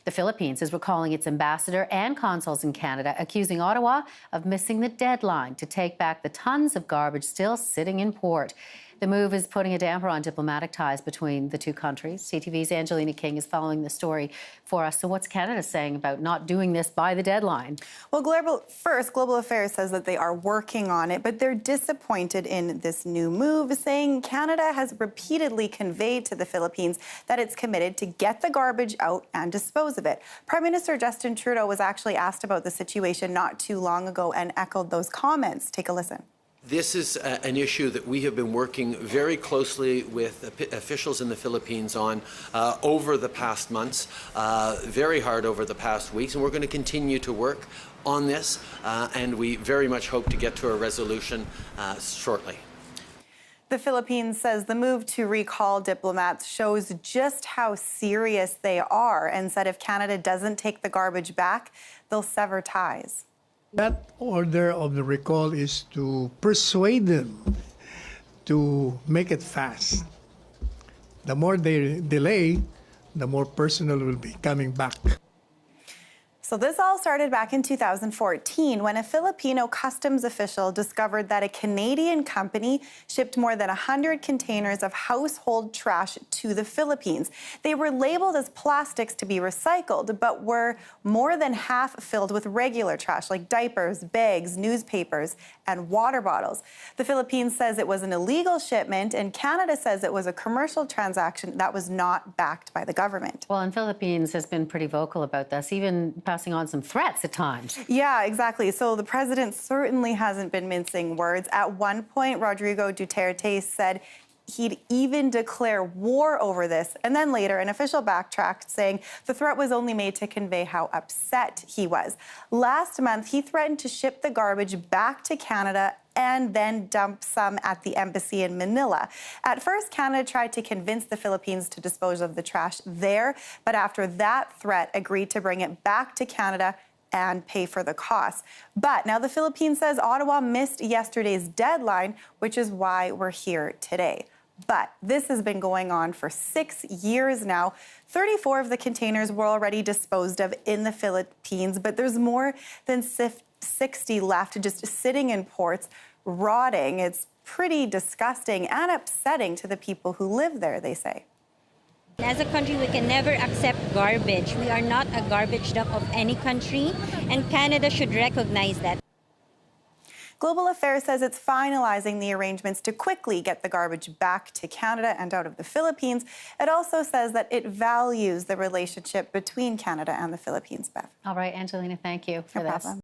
The Philippines is recalling its ambassador and consuls in Canada, accusing Ottawa of missing the deadline to take back the tons of garbage still sitting in port. The move is putting a damper on diplomatic ties between the two countries. CTV's Angelina King is following the story for us. So what's Canada saying about not doing this by the deadline? Well, Global Affairs says that they are working on it, but they're disappointed in this new move, saying Canada has repeatedly conveyed to the Philippines that it's committed to get the garbage out and dispose of it. Prime Minister Justin Trudeau was actually asked about the situation not too long ago and echoed those comments. Take a listen. This is an issue that we have been working very closely with officials in the Philippines on over the past months, very hard over the past weeks, and we're going to continue to work on this, and we very much hope to get to a resolution shortly. The Philippines says the move to recall diplomats shows just how serious they are and said if Canada doesn't take the garbage back, they'll sever ties. That order of the recall is to persuade them to make it fast. The more they delay, the more personnel will be coming back. So this all started back in 2014 when a Filipino customs official discovered that a Canadian company shipped more than 100 containers of household trash to the Philippines. They were labeled as plastics to be recycled, but were more than half filled with regular trash like diapers, bags, newspapers, and water bottles. The Philippines says it was an illegal shipment, and Canada says it was a commercial transaction that was not backed by the government. Well, and Philippines has been pretty vocal about this, even passing on some threats at times. Yeah, exactly. So the president certainly hasn't been mincing words. At one point, Rodrigo Duterte said he'd even declare war over this. And then later, an official backtracked, saying the threat was only made to convey how upset he was. Last month, he threatened to ship the garbage back to Canada and then dump some at the embassy in Manila. At first, Canada tried to convince the Philippines to dispose of the trash there, but after that threat, agreed to bring it back to Canada and pay for the costs. But now the Philippines says Ottawa missed yesterday's deadline, which is why we're here today. But this has been going on for 6 years now. 34 of the containers were already disposed of in the Philippines, but there's more than 60 left just sitting in ports, rotting. It's pretty disgusting and upsetting to the people who live there, they say. As a country, we can never accept garbage. We are not a garbage dump of any country, and Canada should recognize that. Global Affairs says it's finalizing the arrangements to quickly get the garbage back to Canada and out of the Philippines. It also says that it values the relationship between Canada and the Philippines, Beth. All right, Angelina, thank you for this. Problem.